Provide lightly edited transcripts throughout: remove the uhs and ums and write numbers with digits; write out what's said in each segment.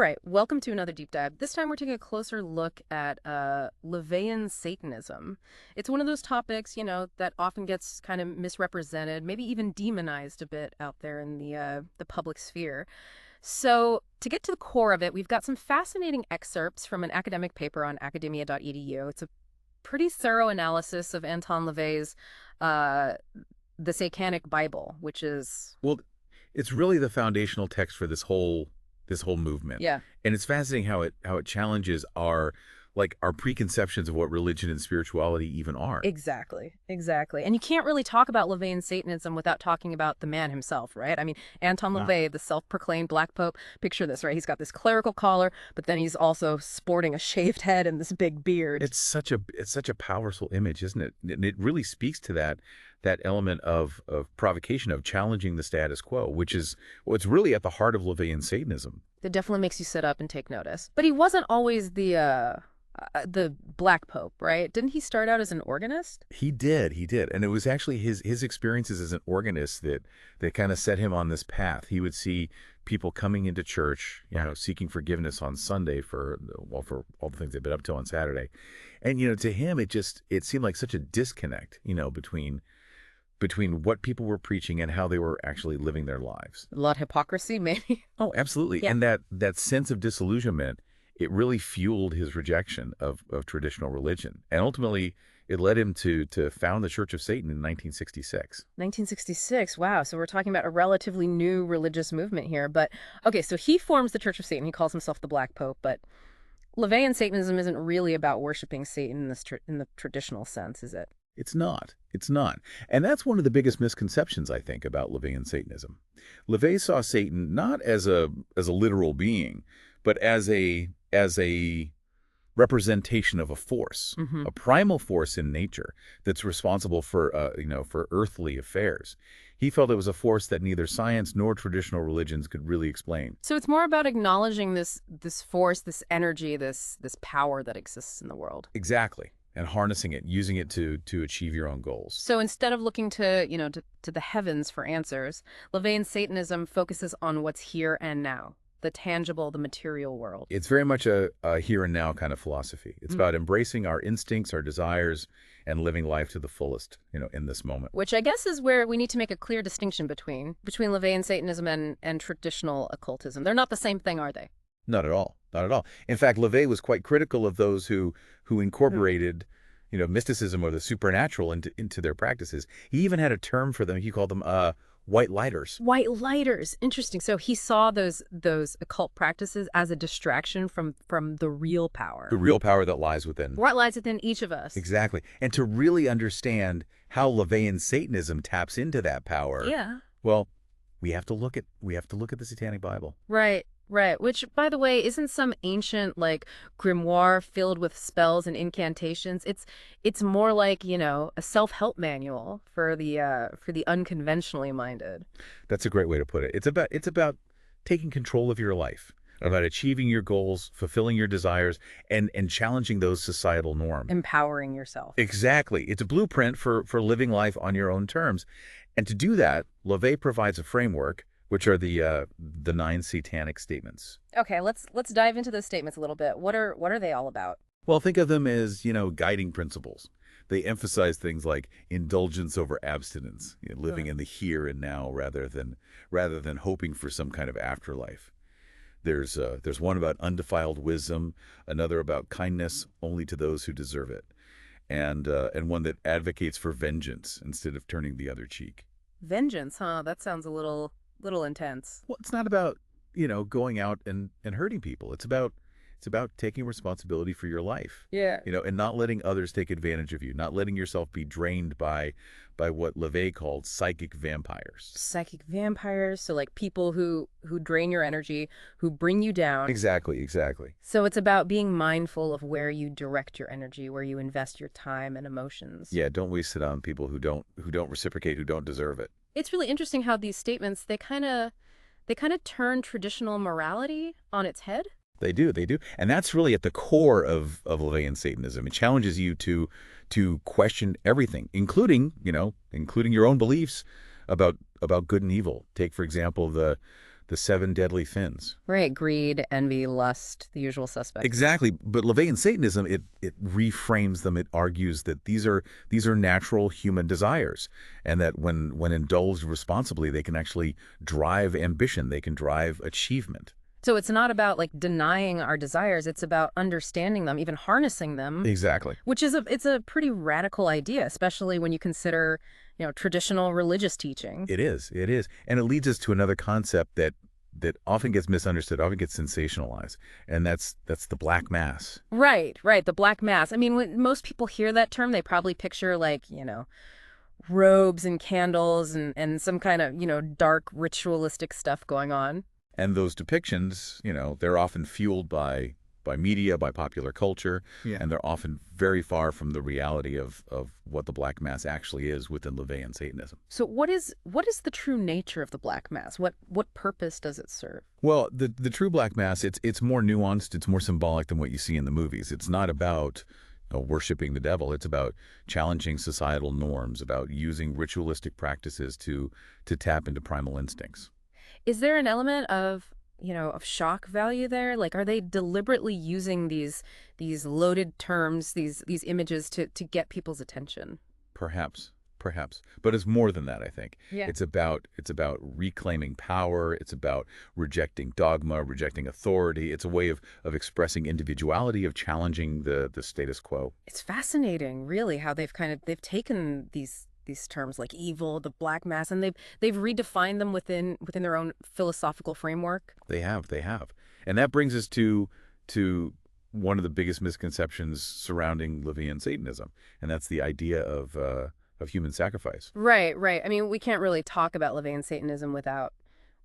right, welcome to another deep dive. This time we're taking a closer look at Laveyan Satanism. It's one of those topics, that often gets kind of misrepresented, maybe even demonized a bit out there in the public sphere. So to get to the core of it, we've got some fascinating excerpts from an academic paper on Academia.edu. It's a pretty thorough analysis of Anton Lavey's uh, The Satanic Bible, which is, Well, it's really the foundational text for this whole movement. yeah. And it's fascinating how it challenges our preconceptions of what religion and spirituality even are. Exactly, exactly. And you can't really talk about Lavey Satanism without talking about the man himself, right? I mean, Anton Yeah. Lavey, the self-proclaimed Black Pope, picture this, right? He's got this clerical collar, but then he's also sporting a shaved head and this big beard. It's such a powerful image, isn't it? And it really speaks to that element of provocation, of challenging the status quo, which is what's really at the heart of Laveyan Satanism. It definitely makes you sit up and take notice. But he wasn't always the Black Pope, right? Didn't he start out as an organist? He did. And it was actually his experiences as an organist that kind of set him on this path. He would see people coming into church, seeking forgiveness on Sunday for all the things they've been up to on Saturday. And, to him, it seemed like such a disconnect, between what people were preaching and how they were actually living their lives. A lot of hypocrisy, maybe. Oh, absolutely. Yeah. And that sense of disillusionment, it really fueled his rejection of traditional religion. And ultimately, it led him to found the Church of Satan in 1966. 1966. Wow. So we're talking about a relatively new religious movement here. But okay, so he forms the Church of Satan. He calls himself the Black Pope. But Laveyan Satanism isn't really about worshiping Satan in the traditional sense, is it? It's not. It's not. And that's one of the biggest misconceptions, I think, about Laveyan Satanism. Lavey saw Satan not as a literal being, but as a representation of a force, Mm-hmm. a primal force in nature that's responsible for earthly affairs. He felt it was a force that neither science nor traditional religions could really explain. So it's more about acknowledging this force, this energy, this power that exists in the world. Exactly. And harnessing it, using it to achieve your own goals. So instead of looking to the heavens for answers, Laveyan Satanism focuses on what's here and now, the tangible, the material world. It's very much a here and now kind of philosophy. It's Mm. about embracing our instincts, our desires, and living life to the fullest, in this moment. Which I guess is where we need to make a clear distinction between Laveyan Satanism and traditional occultism. They're not the same thing, are they? Not at all. Not at all. In fact, Lavey was quite critical of those who incorporated, mysticism or the supernatural into their practices. He even had a term for them. He called them white lighters. White lighters. Interesting. So he saw those occult practices as a distraction from the real power. The real power that lies within. What lies within each of us. Exactly. And to really understand how Laveyan Satanism taps into that power, Yeah. well, we have to look at the Satanic Bible. Right. Right. Which, by the way, isn't some ancient grimoire filled with spells and incantations. It's more like, a self-help manual for the unconventionally minded. That's a great way to put it. It's about taking control of your life, about achieving your goals, fulfilling your desires, and challenging those societal norms. Empowering yourself. Exactly. It's a blueprint for living life on your own terms. And to do that, Lavey provides a framework, which are the 9 satanic statements. Okay, let's dive into those statements a little bit. What are they all about? Well, think of them as, guiding principles. They emphasize things like indulgence over abstinence, living in the here and now rather than hoping for some kind of afterlife. There's one about undefiled wisdom, another about kindness only to those who deserve it, and one that advocates for vengeance instead of turning the other cheek. Vengeance, huh? That sounds a little intense. Well, it's not about, going out and hurting people. It's about taking responsibility for your life. Yeah. And not letting others take advantage of you, not letting yourself be drained by what Lavey called psychic vampires. Psychic vampires, so people who drain your energy, who bring you down. Exactly. So it's about being mindful of where you direct your energy, where you invest your time and emotions. Yeah, don't waste it on people who don't reciprocate, who don't deserve it. It's really interesting how these statements, they kind of turn traditional morality on its head. They do. And that's really at the core of Laveyan Satanism. It challenges you to question everything, including your own beliefs about good and evil. Take, for example, the the seven deadly sins. Right. Greed, envy, lust, the usual suspects. Exactly. But Laveian Satanism, it reframes them. It argues that these are natural human desires, and that when indulged responsibly, they can actually drive ambition. They can drive achievement. So it's not about like denying our desires. It's about understanding them, even harnessing them, Exactly. which is it's a pretty radical idea, especially when you consider, traditional religious teaching. It is. It is. And it leads us to another concept that often gets misunderstood, often gets sensationalized, and that's the Black Mass. Right, right. The Black Mass. I mean, when most people hear that term, they probably picture like, robes and candles and some kind of, dark ritualistic stuff going on. And those depictions, they're often fueled by media, by popular culture, Yeah. and they're often very far from the reality of what the Black Mass actually is within Laveian Satanism. So what is the true nature of the Black Mass? What purpose does it serve? Well, the true Black Mass, it's more nuanced, it's more symbolic than what you see in the movies. It's not about worshiping the devil. It's about challenging societal norms, about using ritualistic practices to tap into primal instincts. Is there an element of of shock value there? Like, are they deliberately using these loaded terms, these images to get people's attention? Perhaps. But it's more than that, I think. Yeah. It's about reclaiming power. It's about rejecting dogma, rejecting authority. It's a way of expressing individuality, of challenging the status quo. It's fascinating, really, how they've taken these terms like evil, the Black Mass, and they've redefined them within their own philosophical framework. They have. And that brings us to one of the biggest misconceptions surrounding Laveian Satanism, and that's the idea of human sacrifice. Right, right. I mean, we can't really talk about Laveian Satanism without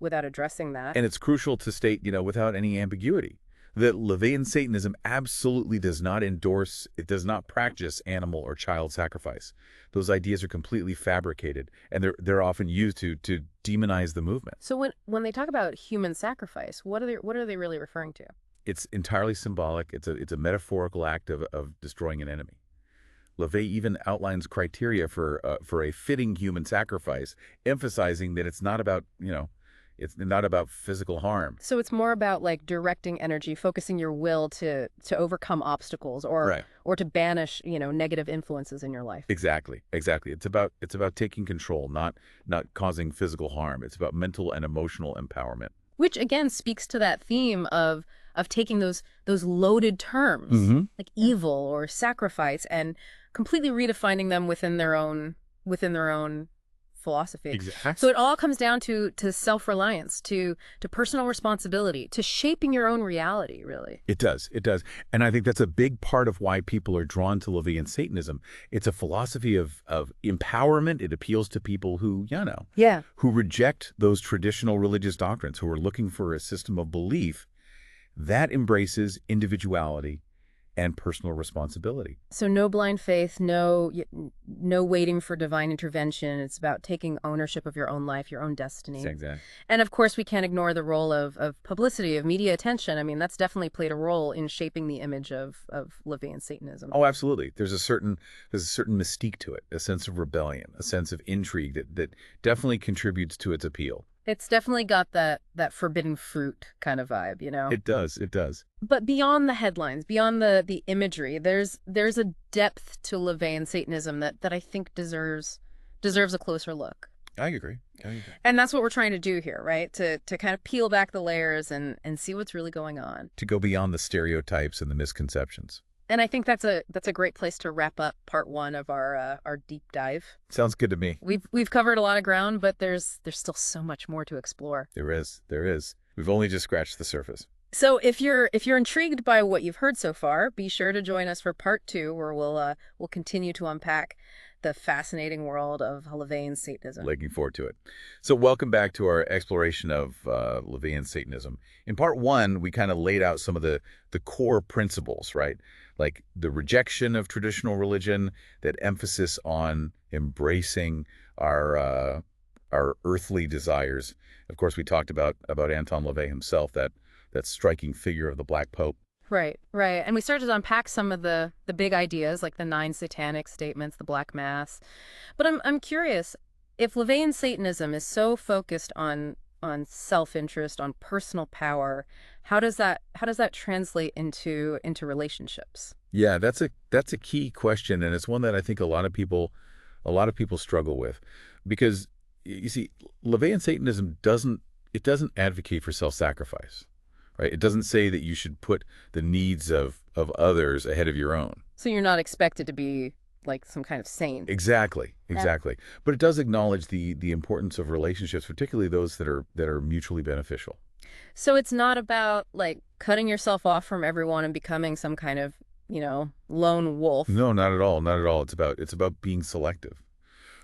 addressing that. And it's crucial to state, without any ambiguity, that Laveian Satanism absolutely does not endorse, it does not practice animal or child sacrifice. Those ideas are completely fabricated, and they're often used to demonize the movement. So when they talk about human sacrifice, what are they really referring to? It's entirely symbolic. It's a metaphorical act of destroying an enemy. Lavey even outlines criteria for a fitting human sacrifice, emphasizing that it's not about it's not about physical harm. So it's more about like directing energy, focusing your will to overcome obstacles Right. or to banish, negative influences in your life. Exactly. It's about taking control, not causing physical harm. It's about mental and emotional empowerment. Which again speaks to that theme of taking those loaded terms Mm-hmm. like evil or sacrifice and completely redefining them within their own philosophy. Exactly. So it all comes down to self-reliance, to personal responsibility, to shaping your own reality, really. It does. And I think that's a big part of why people are drawn to Laveian Satanism. It's a philosophy of empowerment. It appeals to people who, Yeah. who reject those traditional religious doctrines, who are looking for a system of belief that embraces individuality and personal responsibility. So no blind faith, no waiting for divine intervention. It's about taking ownership of your own life, your own destiny. Exactly. And of course, we can't ignore the role of publicity, of media attention. I mean, that's definitely played a role in shaping the image of Laveian Satanism. Oh, absolutely. There's a certain mystique to it, a sense of rebellion, a sense of intrigue that definitely contributes to its appeal. It's definitely got that forbidden fruit kind of vibe, It does. But beyond the headlines, beyond the imagery, there's a depth to Laveian Satanism that I think deserves a closer look. I agree. And that's what we're trying to do here, right? To kind of peel back the layers and see what's really going on. To go beyond the stereotypes and the misconceptions. And I think that's a great place to wrap up part 1 of our deep dive. Sounds good to me. We've covered a lot of ground, but there's still so much more to explore. There is. We've only just scratched the surface. So if you're intrigued by what you've heard so far, be sure to join us for part 2, where we'll continue to unpack the fascinating world of Laveian Satanism. Looking forward to it. So welcome back to our exploration of Laveian Satanism. In part 1, we kind of laid out some of the core principles, right? Like the rejection of traditional religion, that emphasis on embracing our earthly desires. Of course, we talked about Anton Lavey himself, that striking figure of the Black Pope. Right. And we started to unpack some of the big ideas, like the 9 satanic statements, the Black Mass. But I'm curious, if Laveian Satanism is so focused on on self-interest, on personal power. How does that translate into relationships? Yeah, that's a key question, and it's one that I think a lot of people struggle with, because you see, Levian Satanism doesn't advocate for self-sacrifice, right? It doesn't say that you should put the needs of others ahead of your own. So you're not expected to be like some kind of saint. Exactly, Yeah. exactly. But it does acknowledge the importance of relationships, particularly those that are mutually beneficial. So it's not about like cutting yourself off from everyone and becoming some kind of, lone wolf. No, not at all, not at all. It's about being selective.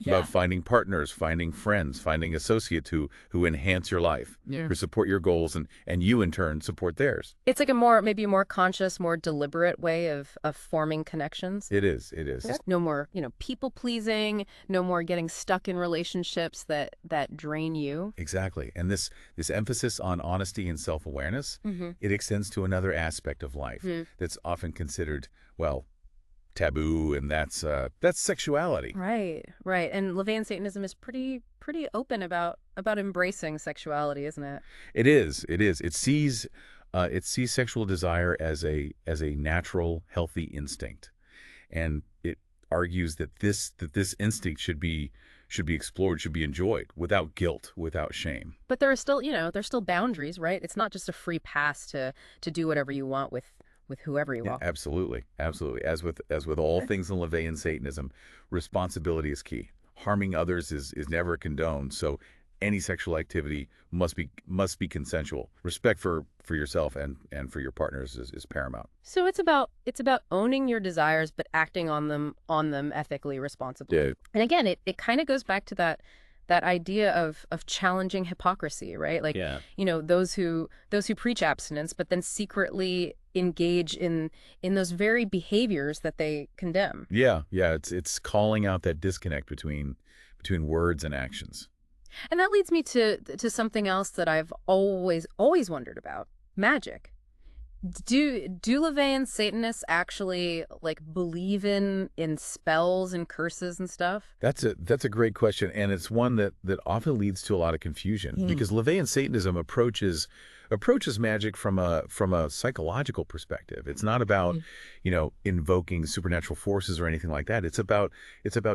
About Yeah. finding partners, finding friends, finding associates who enhance your life, Yeah. who support your goals, and you in turn support theirs. It's like maybe a more conscious, more deliberate way of forming connections. It is. It is. Yeah. No more, people pleasing, no more getting stuck in relationships that drain you. Exactly. And this emphasis on honesty and self-awareness, Mm-hmm. it extends to another aspect of life that's often considered, well, taboo, and that's sexuality. Right, right. And Levian Satanism is pretty open about embracing sexuality, isn't it? It is. It is. It sees sexual desire as a natural, healthy instinct, and it argues that this instinct should be explored, should be enjoyed without guilt, without shame. But there are still, there's still boundaries, right? It's not just a free pass to do whatever you want with whoever you Yeah, want. absolutely, absolutely. As with all things in Levian Satanism, responsibility is key. Harming others is never condoned. So any sexual activity must be consensual. Respect for yourself and for your partners is paramount. So it's about owning your desires but acting on them ethically responsibly. Yeah. And again, it kind of goes back to that idea of challenging hypocrisy, right? Like, Yeah. those who preach abstinence but then secretly engage in those very behaviors that they condemn. Yeah, yeah. It's calling out that disconnect between words and actions. And that leads me to something else that I've always wondered about: magic. Do Levian Satanists actually like believe in spells and curses and stuff? That's a great question, and it's one that often leads to a lot of confusion, because Levian Satanism approaches magic from a psychological perspective. It's not about, invoking supernatural forces or anything like that. It's about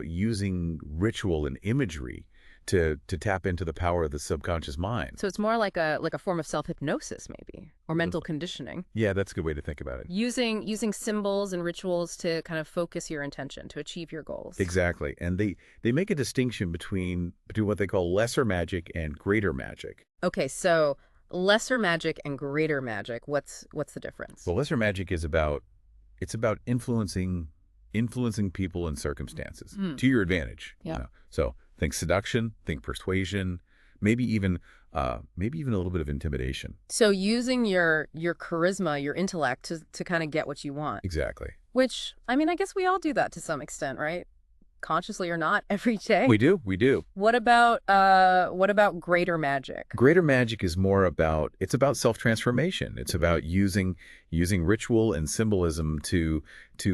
using ritual and imagery to tap into the power of the subconscious mind. So it's more like a form of self-hypnosis maybe, or mental conditioning. Yeah, that's a good way to think about it. Using symbols and rituals to kind of focus your intention to achieve your goals. Exactly. And they make a distinction between what they call lesser magic and greater magic. Okay, so lesser magic and greater magic, what's the difference? Well, lesser magic is about influencing people and circumstances to your advantage. Yeah. So think seduction, think persuasion, maybe even a little bit of intimidation. So using your charisma, your intellect to kind of get what you want. Exactly. Which, I mean, I guess we all do that to some extent, right? Consciously or not, every day. We do. What about greater magic? Greater magic is it's about self-transformation. It's about using ritual and symbolism to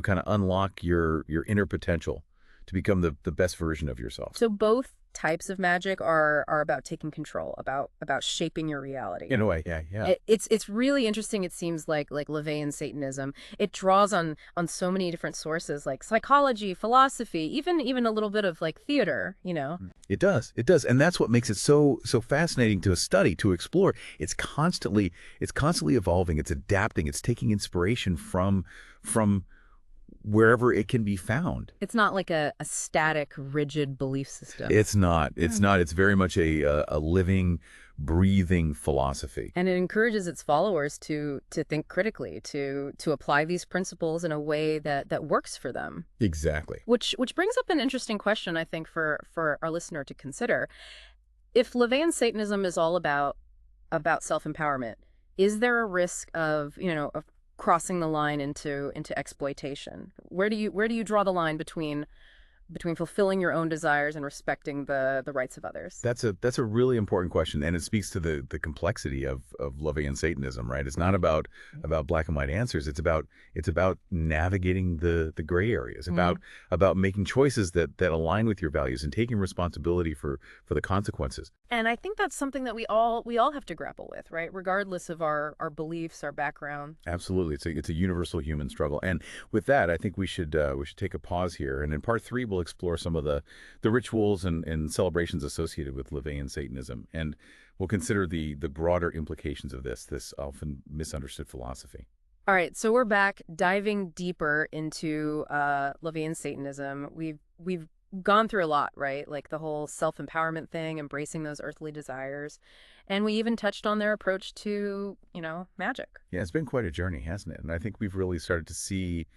kind of unlock your inner potential, to become the best version of yourself. So both types of magic are about taking control, about shaping your reality. In a way, yeah. It's really interesting. It seems like Levian Satanism, it draws on so many different sources, like psychology, philosophy, even a little bit of like theater. It does, and that's what makes it so fascinating to study, to explore. It's constantly evolving. It's adapting. It's taking inspiration from wherever it can be found. It's not like a static, rigid belief system. It's not. It's not. It's very much a living, breathing philosophy. And it encourages its followers to think critically, to apply these principles in a way that works for them. Exactly. Which brings up an interesting question, I think, for our listener to consider. If Levian Satanism is all about self-empowerment, is there a risk of crossing the line into exploitation? Where do you draw the line between between fulfilling your own desires and respecting the rights of others? That's a really important question, and it speaks to the complexity of Lavey Satanism, right? It's not about black and white answers. It's about navigating the gray areas, about making choices that align with your values and taking responsibility for the consequences. And I think that's something that we all have to grapple with, right? Regardless of our beliefs, our background. Absolutely, it's a universal human struggle. And with that, I think we should take a pause here, and in part three, we'll explore some of the rituals and celebrations associated with Lavey Satanism, and we'll consider the broader implications of this often misunderstood philosophy. All right, so we're back diving deeper into Lavey Satanism. We've gone through a lot, right? Like the whole self-empowerment thing, embracing those earthly desires. And we even touched on their approach to, magic. Yeah, it's been quite a journey, hasn't it? And I think we've really started to see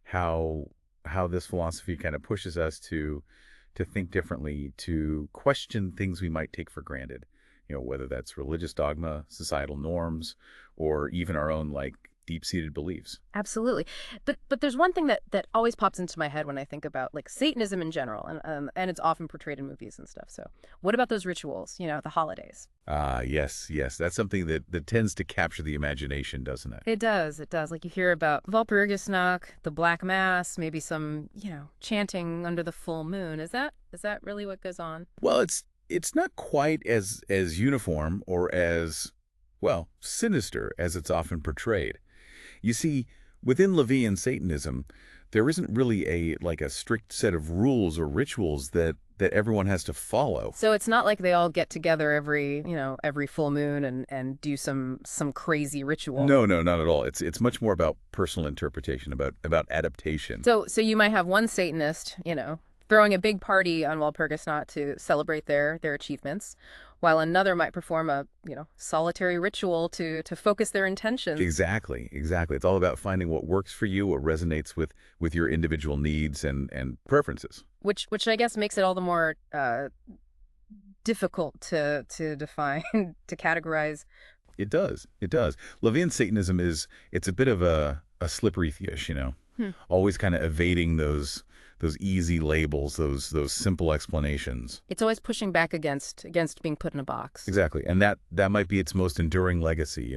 how this philosophy kind of pushes us to think differently, to question things we might take for granted. Whether that's religious dogma, societal norms, or even our own deep-seated beliefs. Absolutely. But there's one thing that always pops into my head when I think about like Satanism in general, and it's often portrayed in movies and stuff. So what about those rituals, the holidays? Yes. That's something that tends to capture the imagination, doesn't it? It does. Like you hear about Walpurgisnacht, the Black Mass, maybe some, chanting under the full moon. Is that really what goes on? Well, it's not quite as uniform or as, well, sinister as it's often portrayed. You see, within Lavey Satanism, there isn't really a strict set of rules or rituals that everyone has to follow. So it's not like they all get together every full moon and do some crazy ritual. No, not at all. It's much more about personal interpretation, about adaptation. So you might have one Satanist, throwing a big party on Walpurgisnacht to celebrate their achievements, while another might perform a, solitary ritual to focus their intentions. Exactly. It's all about finding what works for you, what resonates with your individual needs and preferences. Which I guess makes it all the more difficult to define, to categorize. It does. Lavey Satanism it's a bit of a slippery fish, always kind of evading those easy labels, those simple explanations. It's always pushing back against being put in a box. Exactly. And that might be its most enduring legacy,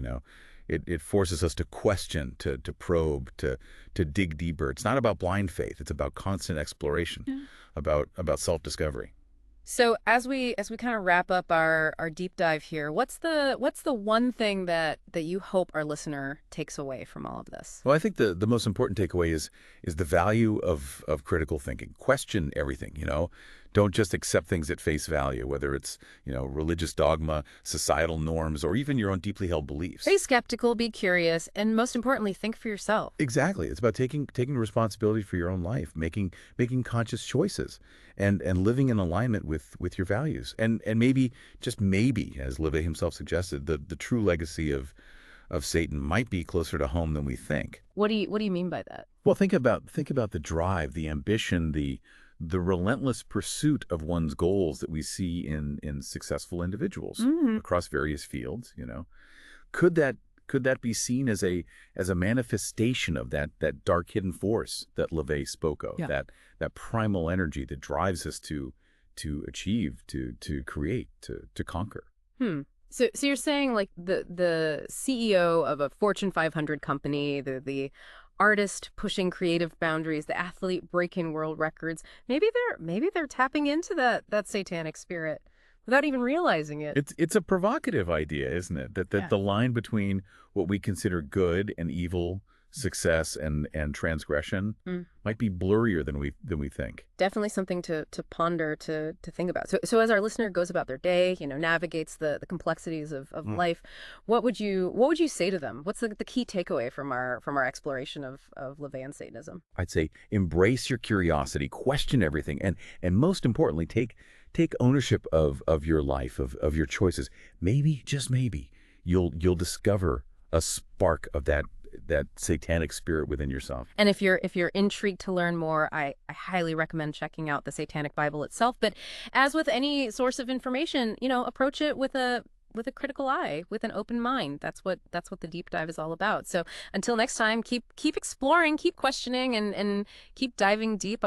It forces us to question, to probe, to dig deeper. It's not about blind faith. It's about constant exploration, about self-discovery. So as we kind of wrap up our deep dive here, what's the one thing that you hope our listener takes away from all of this? Well, I think the most important takeaway is the value of critical thinking. Question everything, Don't just accept things at face value, whether it's, religious dogma, societal norms, or even your own deeply held beliefs. Stay skeptical, be curious, and most importantly, think for yourself. Exactly. It's about taking responsibility for your own life, making conscious choices, and living in alignment with your values. And maybe, just maybe, as Lavey himself suggested, the true legacy of Satan might be closer to home than we think. What do you mean by that? Well, think about the drive, the ambition, the relentless pursuit of one's goals that we see in successful individuals across various fields. Could that be seen as a manifestation of that dark hidden force that Lavey spoke of, that primal energy that drives us to achieve, to create, to conquer? So you're saying like the CEO of a Fortune 500 company, the artist pushing creative boundaries, the athlete breaking world records, maybe they're tapping into that satanic spirit without even realizing it. It's a provocative idea, isn't it? That the line between what we consider good and evil, success and transgression might be blurrier than we think. Definitely something to ponder, to think about. So as our listener goes about their day, navigates the complexities of life, what would you say to them? What's the key takeaway from our exploration of Lavey Satanism? I'd say embrace your curiosity, question everything, and most importantly, take ownership of your life, of your choices. Maybe, just maybe, you'll discover a spark of that satanic spirit within yourself. And if you're intrigued to learn more, I highly recommend checking out the Satanic Bible itself. But as with any source of information, approach it with a critical eye, with an open mind. That's what the deep dive is all about. So until next time, keep exploring, keep questioning, and keep diving deep.